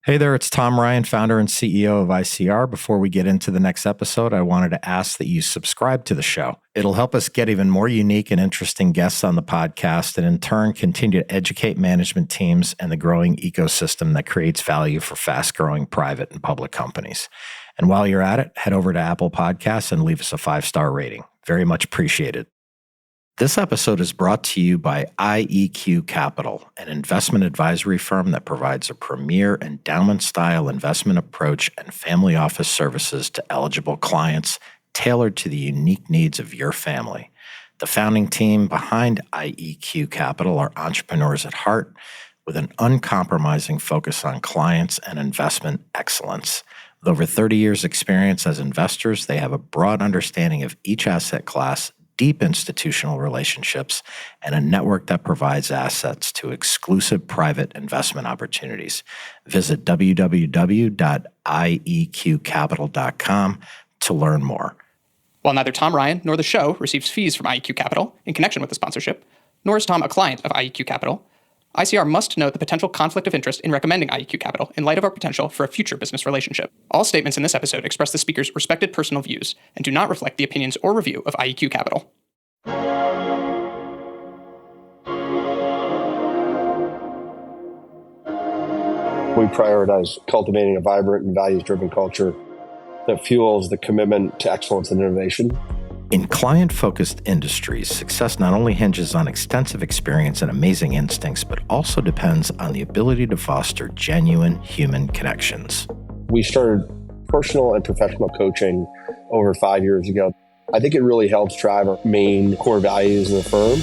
Hey there, it's Tom Ryan, founder and CEO of ICR. Before we get into the next episode, I wanted to ask that you subscribe to the show. It'll help us get even more unique and interesting guests on the podcast and in turn continue to educate management teams and the growing ecosystem that creates value for fast-growing private and public companies. And while you're at it, head over to Apple Podcasts and leave us a 5-star rating. Very much appreciated. This episode is brought to you by IEQ Capital, an investment advisory firm that provides a premier endowment-style investment approach and family office services to eligible clients tailored to the unique needs of your family. The founding team behind IEQ Capital are entrepreneurs at heart with an uncompromising focus on clients and investment excellence. With over 30 years' experience as investors, they have a broad understanding of each asset class, deep institutional relationships, and a network that provides assets to exclusive private investment opportunities. Visit www.ieqcapital.com to learn more. While neither Tom Ryan nor the show receives fees from IEQ Capital in connection with the sponsorship, nor is Tom a client of IEQ Capital, ICR must note the potential conflict of interest in recommending IEQ Capital in light of our potential for a future business relationship. All statements in this episode express the speaker's respected personal views and do not reflect the opinions or review of IEQ Capital. We prioritize cultivating a vibrant and values-driven culture that fuels the commitment to excellence and innovation. In client-focused industries, success not only hinges on extensive experience and amazing instincts, but also depends on the ability to foster genuine human connections. We started personal and professional coaching over 5 years ago. I think it really helps drive our main core values in the firm.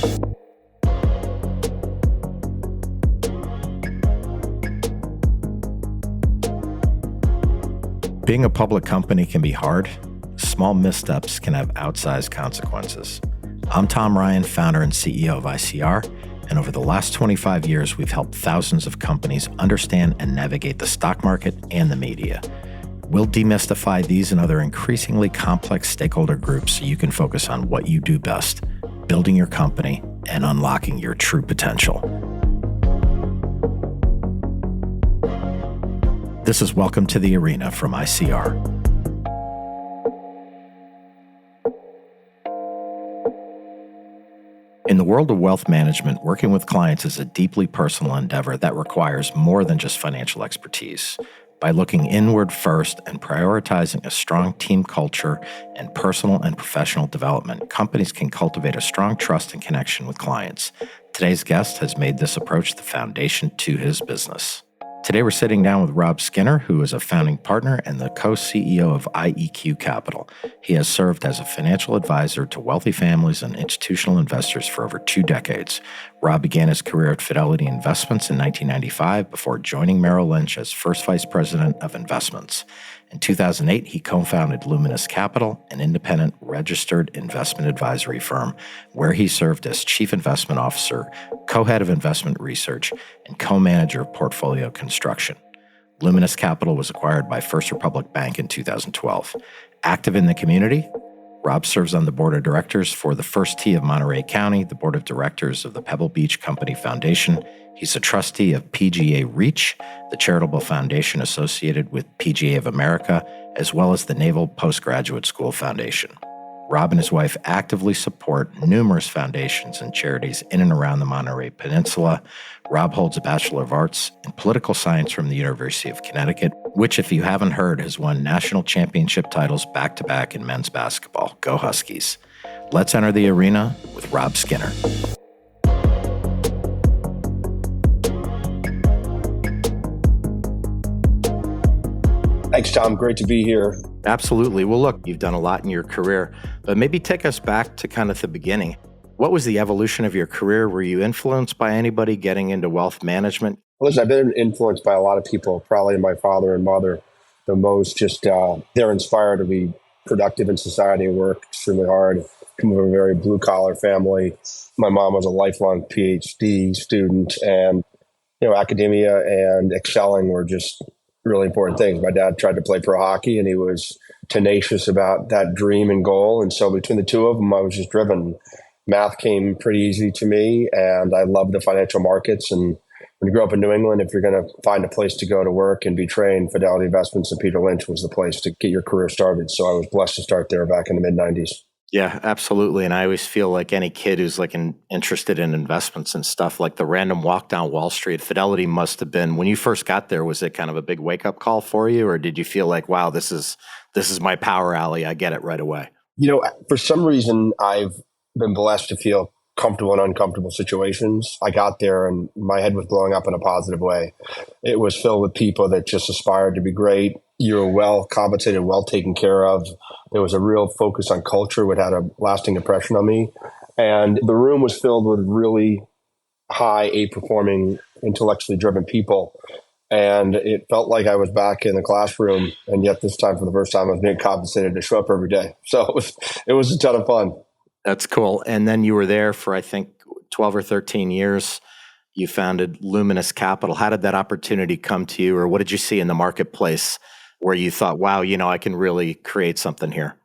Being a public company can be hard. Small missteps can have outsized consequences. I'm Tom Ryan, founder and CEO of ICR, and over the last 25 years, we've helped thousands of companies understand and navigate the stock market and the media. We'll demystify these and other increasingly complex stakeholder groups so you can focus on what you do best, building your company and unlocking your true potential. This is Welcome to the Arena from ICR. In the world of wealth management, working with clients is a deeply personal endeavor that requires more than just financial expertise. By looking inward first and prioritizing a strong team culture and personal and professional development, companies can cultivate a strong trust and connection with clients. Today's guest has made this approach the foundation to his business. Today, we're sitting down with Rob Skinner, who is a founding partner and the co-CEO of IEQ Capital. He has served as a financial advisor to wealthy families and institutional investors for over 2 decades. Rob began his career at Fidelity Investments in 1995 before joining Merrill Lynch as first vice president of investments. In 2008, he co-founded Luminous Capital, an independent registered investment advisory firm, where he served as chief investment officer, co-head of investment research, and co-manager of portfolio construction. Luminous Capital was acquired by First Republic Bank in 2012. Active in the community, Rob serves on the board of directors for the First Tee of Monterey County, the board of directors of the Pebble Beach Company Foundation. He's a trustee of PGA Reach, the charitable foundation associated with PGA of America, as well as the Naval Postgraduate School Foundation. Rob and his wife actively support numerous foundations and charities in and around the Monterey Peninsula. Rob holds a Bachelor of Arts in Political Science from the University of Connecticut, which, if you haven't heard, has won national championship titles back-to-back in men's basketball. Go Huskies. Let's enter the arena with Rob Skinner. Thanks, Tom. Great to be here. Absolutely. Well, look, you've done a lot in your career, but maybe take us back to kind of the beginning. What was the evolution of your career? Were you influenced by anybody getting into wealth management? Well, listen, I've been influenced by a lot of people, probably my father and mother the most. Just they're inspired to be productive in society and work extremely hard. Come from a very blue-collar family. My mom was a lifelong PhD student, and academia and excelling were just really important things. My dad tried to play pro hockey, and he was tenacious about that dream and goal. And so between the two of them, I was just driven. Math came pretty easy to me, and I loved the financial markets and when you grow up in New England, if you're going to find a place to go to work and be trained, Fidelity Investments and Merrill Lynch was the place to get your career started. So I was blessed to start there back in the mid-90s. Yeah, absolutely. And I always feel like any kid who's like interested in investments and stuff, like the random walk down Wall Street, Fidelity must have been, when you first got there, was it kind of a big wake up call for you? Or did you feel like, wow, this is my power alley. I get it right away? For some reason, I've been blessed to feel comfortable in uncomfortable situations. I got there and my head was blowing up in a positive way. It was filled with people that just aspired to be great. You were well compensated, well taken care of. There was a real focus on culture, which had a lasting impression on me. And the room was filled with really high A-performing, intellectually driven people. And it felt like I was back in the classroom. And yet this time, for the first time, I was being compensated to show up every day. So it was a ton of fun. That's cool. And then you were there for, I think, 12 or 13 years. You founded Luminous Capital. How did that opportunity come to you, or what did you see in the marketplace where you thought, wow, I can really create something here?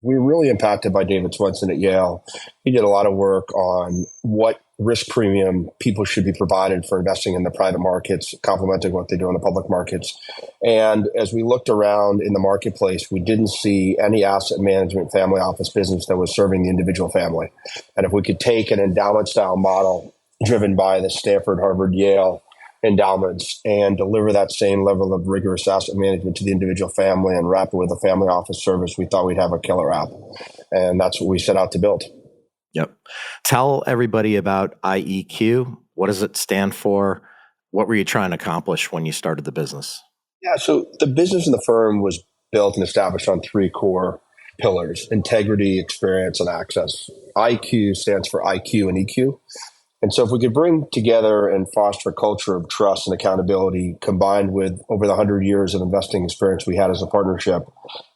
We were really impacted by David Swenson at Yale. He did a lot of work on what risk premium people should be provided for investing in the private markets, complementing what they do in the public markets. And as we looked around in the marketplace, we didn't see any asset management family office business that was serving the individual family. And if we could take an endowment style model driven by the Stanford, Harvard, Yale endowments and deliver that same level of rigorous asset management to the individual family and wrap it with a family office service, we thought we'd have a killer app. And that's what we set out to build. Yep. Tell everybody about IEQ. What does it stand for? What were you trying to accomplish when you started the business? Yeah, so the business and the firm was built and established on three core pillars: integrity, experience, and access. IEQ stands for IQ and EQ. And so if we could bring together and foster a culture of trust and accountability combined with over the 100 years of investing experience we had as a partnership,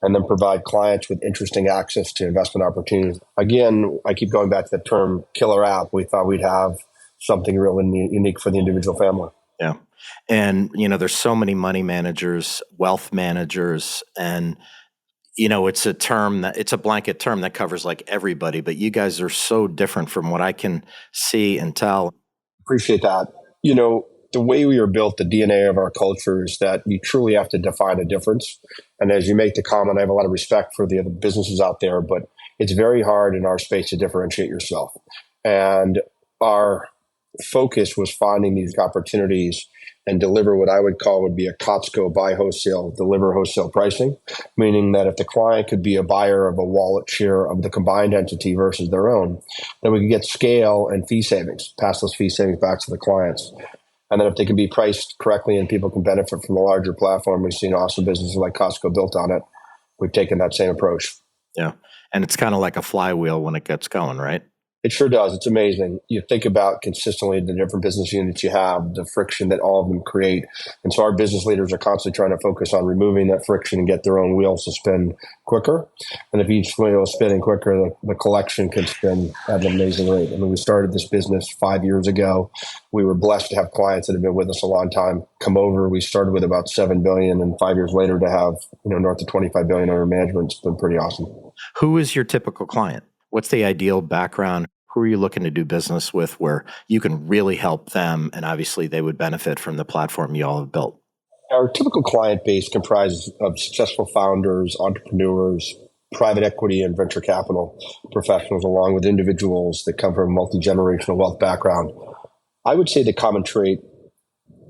and then provide clients with interesting access to investment opportunities. Again, I keep going back to the term killer app. We thought we'd have something really unique for the individual family. Yeah. And, there's so many money managers, wealth managers, and it's a blanket term that covers like everybody, but you guys are so different from what I can see and tell. Appreciate that. The way we are built, the DNA of our culture is that you truly have to define a difference. And as you make the comment, I have a lot of respect for the other businesses out there, but it's very hard in our space to differentiate yourself. And our focus was finding these opportunities and deliver what I would call would be a Costco buy wholesale, deliver wholesale pricing, meaning that if the client could be a buyer of a wallet share of the combined entity versus their own, then we could get scale and fee savings, pass those fee savings back to the clients. And then if they can be priced correctly and people can benefit from the larger platform, we've seen awesome businesses like Costco built on it. We've taken that same approach. Yeah. And it's kind of like a flywheel when it gets going, right? It sure does. It's amazing. You think about consistently the different business units you have, the friction that all of them create. And so our business leaders are constantly trying to focus on removing that friction and get their own wheels to spin quicker. And if each wheel is spinning quicker, the collection can spin at an amazing rate. I mean, we started this business 5 years ago. We were blessed to have clients that have been with us a long time come over. We started with about $7 billion, and 5 years later to have north of $25 billion under management. It's been pretty awesome. Who is your typical client? What's the ideal background? Who are you looking to do business with where you can really help them and obviously they would benefit from the platform you all have built? Our typical client base comprises of successful founders, entrepreneurs, private equity and venture capital professionals, along with individuals that come from a multi-generational wealth background. I would say the common trait,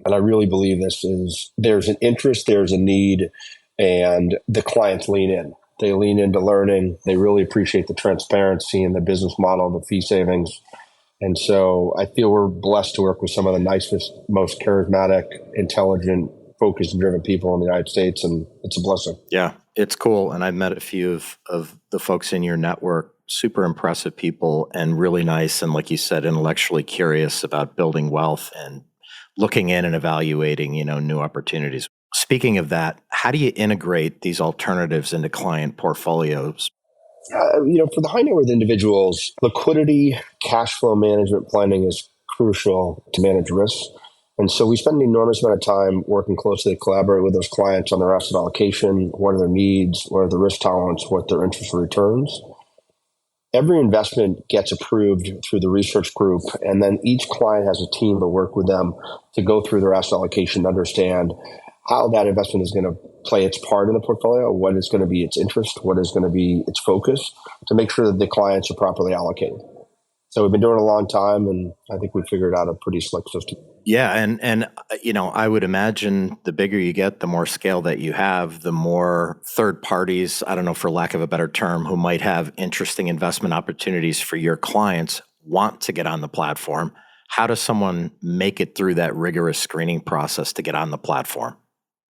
and I really believe this, is there's an interest, there's a need, and the clients lean in. They lean into learning. They really appreciate the transparency and the business model, the fee savings. And so I feel we're blessed to work with some of the nicest, most charismatic, intelligent, focused, and driven people in the United States. And it's a blessing. Yeah, it's cool. And I've met a few of the folks in your network, super impressive people and really nice. And like you said, intellectually curious about building wealth and looking in and evaluating, new opportunities. Speaking of that, how do you integrate these alternatives into client portfolios? For the high net worth individuals, liquidity, cash flow management planning is crucial to manage risks. And so we spend an enormous amount of time working closely to collaborate with those clients on their asset allocation, what are their needs, what are the risk tolerance, what their interest returns. every investment gets approved through the research group, and then each client has a team to work with them to go through their asset allocation to understand how that investment is going to play its part in the portfolio, what is going to be its interest, what is going to be its focus, to make sure that the clients are properly allocated. So we've been doing it a long time, and I think we figured out a pretty slick system. Yeah, and I would imagine the bigger you get, the more scale that you have, the more third parties, I don't know, for lack of a better term, who might have interesting investment opportunities for your clients want to get on the platform. How does someone make it through that rigorous screening process to get on the platform?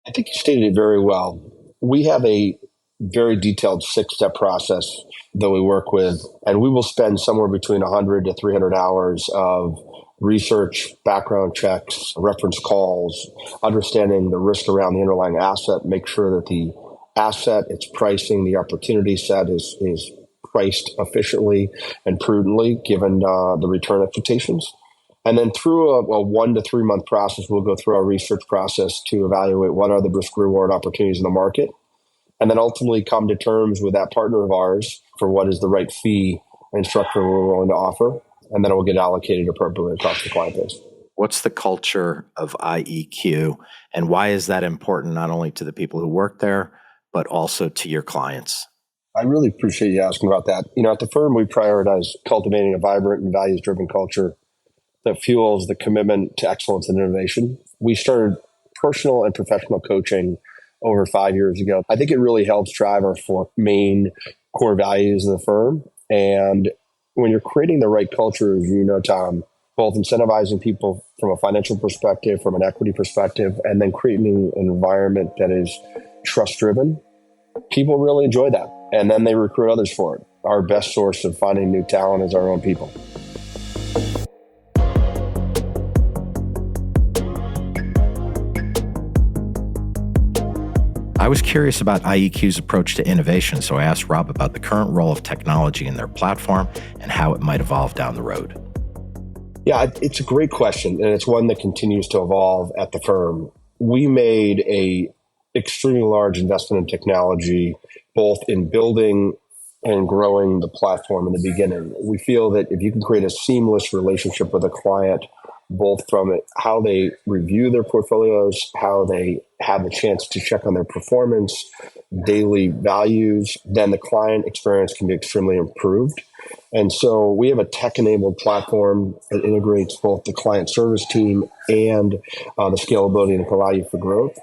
I think you stated it very well. We have a very detailed 6-step process that we work with, and we will spend somewhere between 100 to 300 hours of research, background checks, reference calls, understanding the risk around the underlying asset, make sure that the asset, its pricing, the opportunity set is priced efficiently and prudently given the return expectations. And then through a 1 to 3 month process, we'll go through our research process to evaluate what are the risk reward opportunities in the market, and then ultimately come to terms with that partner of ours for what is the right fee and structure we're willing to offer. And then it will get allocated appropriately across the client base. What's the culture of IEQ, and why is that important not only to the people who work there, but also to your clients? I really appreciate you asking about that. At the firm, we prioritize cultivating a vibrant and values-driven culture that fuels the commitment to excellence and innovation. We started personal and professional coaching over 5 years ago. I think it really helps drive our 4 main core values of the firm. And when you're creating the right culture, as you know, Tom, both incentivizing people from a financial perspective, from an equity perspective, and then creating an environment that is trust-driven, people really enjoy that. And then they recruit others for it. Our best source of finding new talent is our own people. I was curious about IEQ's approach to innovation, so I asked Rob about the current role of technology in their platform and how it might evolve down the road. Yeah, it's a great question, and it's one that continues to evolve at the firm. We made a extremely large investment in technology, both in building and growing the platform in the beginning. We feel that if you can create a seamless relationship with a client, both from how they review their portfolios, how they have a chance to check on their performance, daily values, then the client experience can be extremely improved. And so we have a tech-enabled platform that integrates both the client service team and the scalability and value for growth.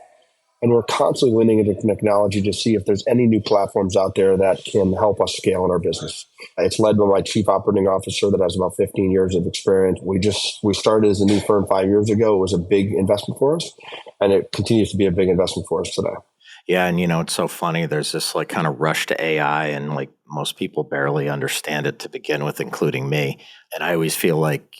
And we're constantly leaning into technology to see if there's any new platforms out there that can help us scale in our business. It's led by my chief operating officer that has about 15 years of experience. We started as a new firm 5 years ago. It was a big investment for us, and it continues to be a big investment for us today. Yeah, and it's so funny. There's this kind of rush to AI, and most people barely understand it to begin with, including me. And I always feel like,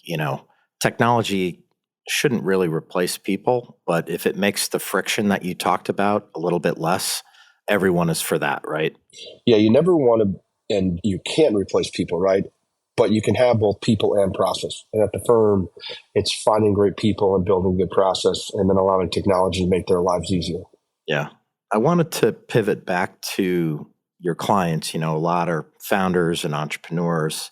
technology shouldn't really replace people, but if it makes the friction that you talked about a little bit less, everyone is for that, right? Yeah, you never want to, and you can't replace people, right? But you can have both people and process. And at the firm, it's finding great people and building good process and then allowing technology to make their lives easier. Yeah. I wanted to pivot back to your clients. A lot are founders and entrepreneurs.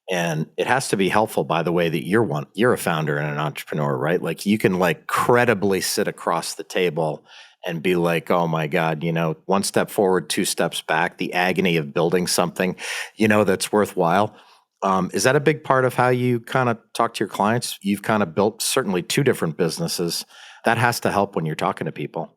And it has to be helpful, by the way, that you're a founder and an entrepreneur, right? You can credibly sit across the table and be like, oh my God, 1 step forward, 2 steps back, the agony of building something, that's worthwhile. Is that a big part of how you kind of talk to your clients? You've kind of built certainly 2 different businesses. That has to help when you're talking to people.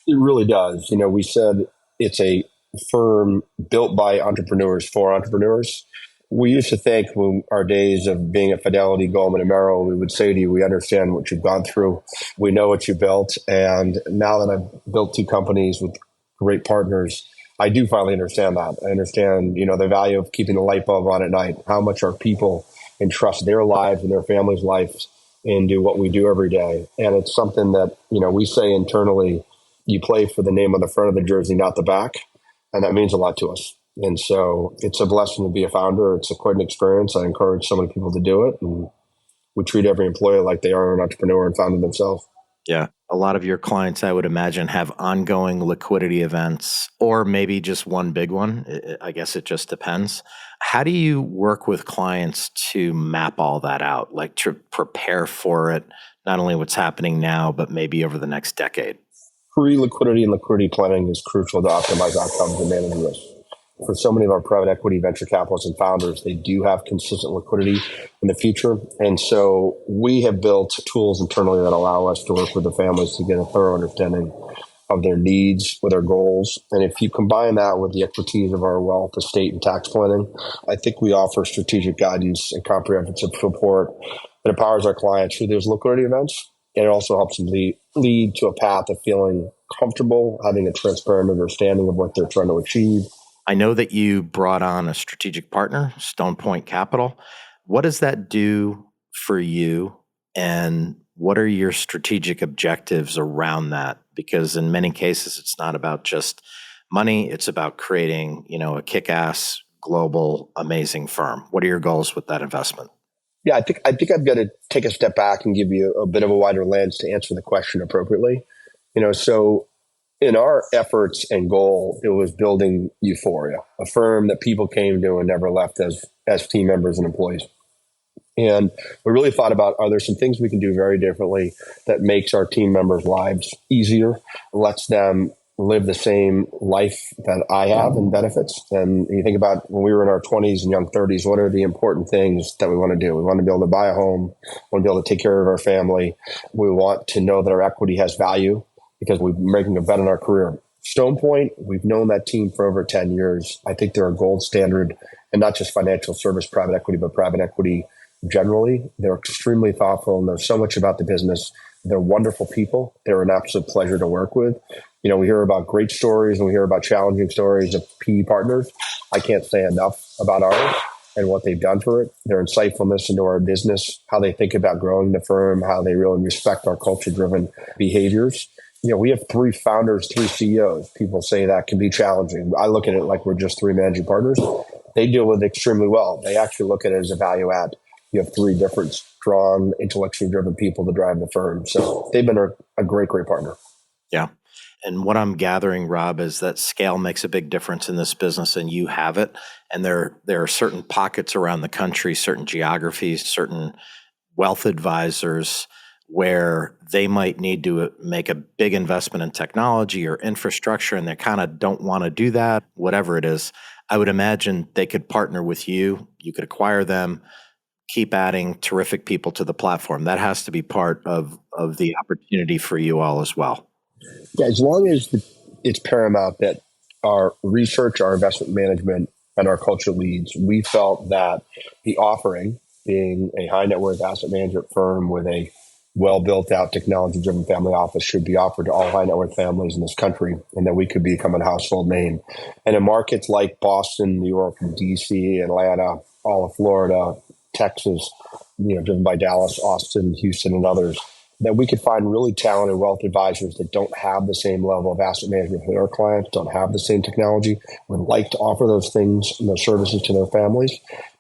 It really does. We said it's a firm built by entrepreneurs for entrepreneurs. We used to think when our days of being at Fidelity, Goldman, and Merrill, we would say to you, we understand what you've gone through. We know what you built. And now that I've built 2 companies with great partners, I do finally understand that. I understand, the value of keeping the light bulb on at night, how much our people entrust their lives and their families' lives into what we do every day. And it's something that, we say internally, you play for the name on the front of the jersey, not the back. And that means a lot to us. And so it's a blessing to be a founder. It's quite an experience. I encourage so many people to do it. And we treat every employee like they are an entrepreneur and founder themselves. Yeah. A lot of your clients, I would imagine, have ongoing liquidity events or maybe just one big one. I guess it just depends. How do you work with clients to map all that out, like to prepare for it, not only what's happening now, but maybe over the next decade? Pre-liquidity and liquidity planning is crucial to optimize outcomes and manage risk. For so many of our private equity venture capitalists and founders, they do have consistent liquidity in the future. And so we have built tools internally that allow us to work with the families to get a thorough understanding of their needs, with their goals. And if you combine that with the expertise of our wealth, estate, and tax planning, I think we offer strategic guidance and comprehensive support that empowers our clients through those liquidity events. And it also helps them lead to a path of feeling comfortable, having a transparent understanding of what they're trying to achieve. I know that you brought on a strategic partner, Stone Point Capital. What does that do for you? And what are your strategic objectives around that? Because in many cases, it's not about just money. It's about creating, a kick-ass, global, amazing firm. What are your goals with that investment? Yeah, I think I've got to take a step back and give you a bit of a wider lens to answer the question appropriately. So in our efforts and goal, it was building Euphoria, a firm that people came to and never left as team members and employees. And we really thought about, are there some things we can do very differently that makes our team members' lives easier, lets them live the same life that I have and benefits. And you think about when we were in our 20s and young 30s, what are the important things that we want to do? We want to be able to buy a home. We want to be able to take care of our family. We want to know that our equity has value because we're making a bet on our career. Stone Point, we've known that team for over 10 years. I think they're a gold standard, and not just financial service private equity, but private equity generally. They're extremely thoughtful and know so much about the business. They're wonderful people. They're an absolute pleasure to work with. We hear about great stories and we hear about challenging stories of PE partners. I can't say enough about ours and what they've done for it. Their insightfulness into our business, how they think about growing the firm, how they really respect our culture-driven behaviors. We have 3 founders, 3 CEOs. People say that can be challenging. I look at it like we're just 3 managing partners. They deal with it extremely well. They actually look at it as a value add. You have 3 different strong, intellectually driven people to drive the firm. So they've been a great, great partner. Yeah. And what I'm gathering, Rob, is that scale makes a big difference in this business, and you have it. And there are certain pockets around the country, certain geographies, certain wealth advisors where they might need to make a big investment in technology or infrastructure, and they kind of don't want to do that, whatever it is. I would imagine they could partner with you. You could acquire them, keep adding terrific people to the platform. That has to be part of the opportunity for you all as well. Yeah, as long as it's paramount that our research, our investment management, and our culture leads, we felt that the offering, being a high net worth asset management firm with a well built out technology driven family office, should be offered to all high net worth families in this country, and that we could become a household name. And in markets like Boston, New York, DC, Atlanta, all of Florida, Texas, driven by Dallas, Austin, Houston, and others, that we could find really talented wealth advisors that don't have the same level of asset management for their clients, don't have the same technology, would like to offer those things and those services to their families,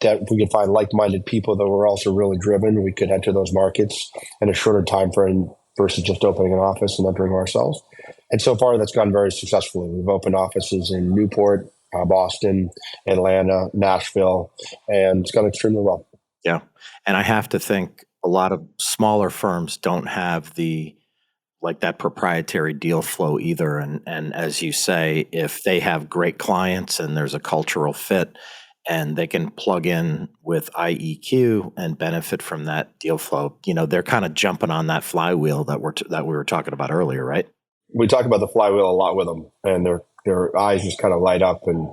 that we could find like-minded people that were also really driven. We could enter those markets in a shorter time frame versus just opening an office and entering ourselves. And so far, that's gone very successfully. We've opened offices in Newport, Boston, Atlanta, Nashville, and it's gone extremely well. Yeah. And I have to think a lot of smaller firms don't have that proprietary deal flow either. And as you say, if they have great clients and there's a cultural fit and they can plug in with IEQ and benefit from that deal flow, they're kind of jumping on that flywheel that we were talking about earlier, right? We talk about the flywheel a lot with them, and their eyes just kind of light up. And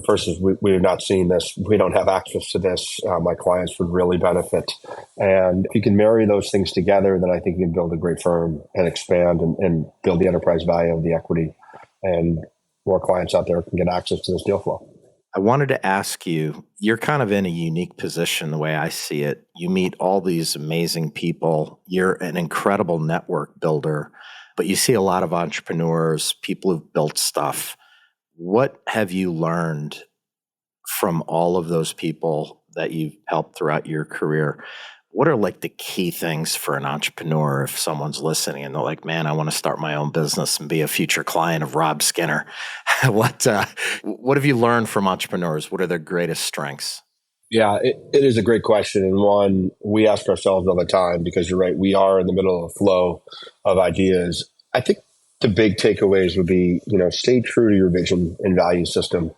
first is we're not seeing this. We don't have access to this. My clients would really benefit. And if you can marry those things together, then I think you can build a great firm and expand and build the enterprise value of the equity. And more clients out there can get access to this deal flow. I wanted to ask you, you're kind of in a unique position the way I see it. You meet all these amazing people. You're an incredible network builder, but you see a lot of entrepreneurs, people who've built stuff. What have you learned from all of those people that you've helped throughout your career? what are like the key things for an entrepreneur if someone's listening and they're like, man, I want to start my own business and be a future client of Rob Skinner? What have you learned from entrepreneurs? What are their greatest strengths? Yeah, it is a great question, and one we ask ourselves all the time, because you're right, we are in the middle of a flow of ideas. I think the big takeaways would be, stay true to your vision and value system.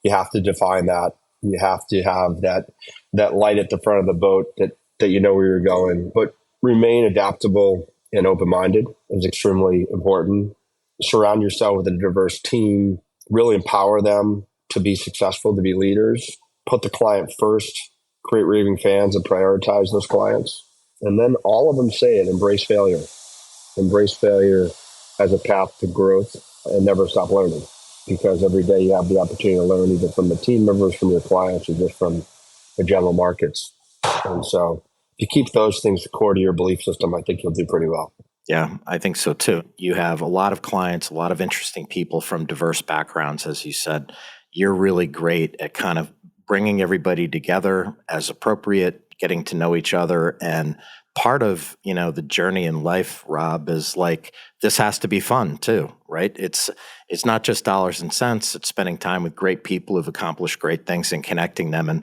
You have to define that. You have to have that light at the front of the boat that you know where you're going, but remain adaptable and open-minded is extremely important. Surround yourself with a diverse team, really empower them to be successful, to be leaders. Put the client first, create raving fans, and prioritize those clients. And then all of them say it, embrace failure. Embrace failure as a path to growth and never stop learning, because every day you have the opportunity to learn, either from the team members, from your clients, or just from the general markets. And so if you keep those things core to your belief system, I think you'll do pretty well. Yeah, I think so too. You have a lot of clients, a lot of interesting people from diverse backgrounds, as you said. You're really great at kind of bringing everybody together as appropriate, getting to know each other. And part of, the journey in life, Rob, is like, this has to be fun too, right? It's not just dollars and cents. It's spending time with great people who've accomplished great things and connecting them. And,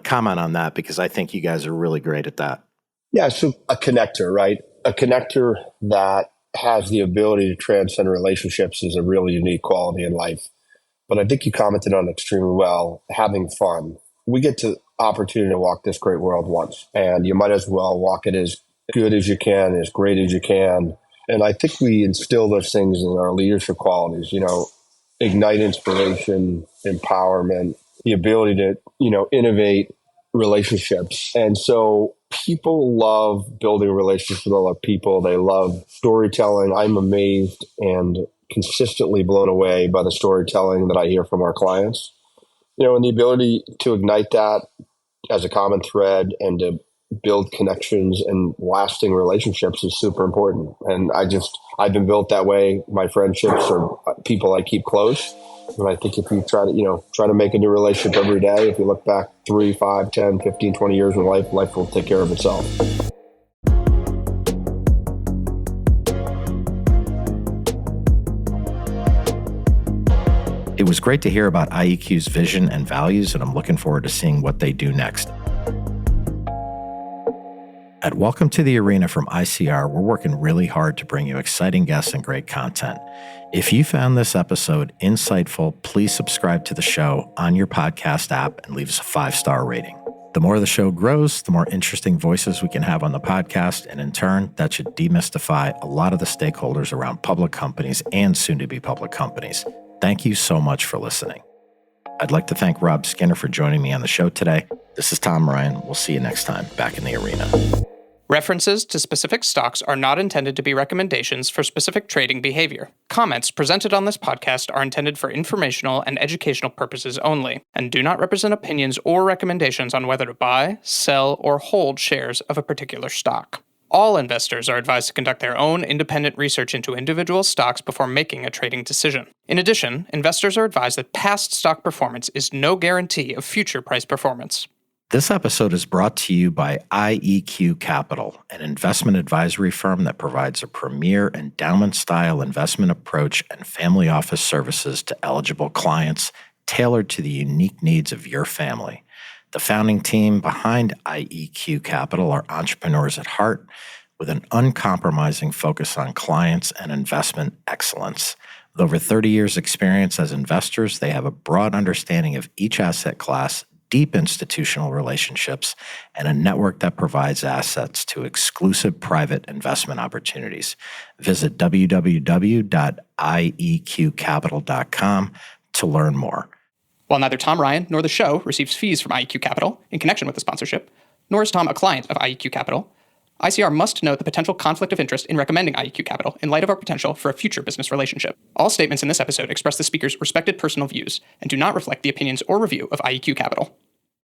comment on that, because I think you guys are really great at that. Yeah, so a connector, right? A connector that has the ability to transcend relationships is a really unique quality in life. But I think you commented on it extremely well, having fun. We get the opportunity to walk this great world once, and you might as well walk it as good as you can, as great as you can. And I think we instill those things in our leadership qualities, ignite inspiration, empowerment, the ability to, innovate relationships. And so people love building relationships with other people. They love storytelling. I'm amazed and consistently blown away by the storytelling that I hear from our clients, and the ability to ignite that as a common thread and to build connections and lasting relationships is super important. And I've been built that way. My friendships are people I keep close. And I think if you try to make a new relationship every day, if you look back 3, 5, 10, 15, 20 years in life will take care of itself. It was great to hear about IEQ's vision and values, and I'm looking forward to seeing what they do next. At Welcome to the Arena from ICR, we're working really hard to bring you exciting guests and great content. If you found this episode insightful, please subscribe to the show on your podcast app and leave us a 5-star rating. The more the show grows, the more interesting voices we can have on the podcast, and in turn, that should demystify a lot of the stakeholders around public companies and soon-to-be public companies. Thank you so much for listening. I'd like to thank Rob Skinner for joining me on the show today. This is Tom Ryan. We'll see you next time back in the arena. References to specific stocks are not intended to be recommendations for specific trading behavior. Comments presented on this podcast are intended for informational and educational purposes only, and do not represent opinions or recommendations on whether to buy, sell, or hold shares of a particular stock. All investors are advised to conduct their own independent research into individual stocks before making a trading decision. In addition, investors are advised that past stock performance is no guarantee of future price performance. This episode is brought to you by IEQ Capital, an investment advisory firm that provides a premier endowment-style investment approach and family office services to eligible clients tailored to the unique needs of your family. The founding team behind IEQ Capital are entrepreneurs at heart with an uncompromising focus on clients and investment excellence. With over 30 years' experience as investors, they have a broad understanding of each asset class, deep institutional relationships, and a network that provides assets to exclusive private investment opportunities. Visit www.ieqcapital.com to learn more. While neither Tom Ryan nor the show receives fees from IEQ Capital in connection with the sponsorship, nor is Tom a client of IEQ Capital, ICR must note the potential conflict of interest in recommending IEQ Capital in light of our potential for a future business relationship. All statements in this episode express the speaker's respected personal views and do not reflect the opinions or review of IEQ Capital.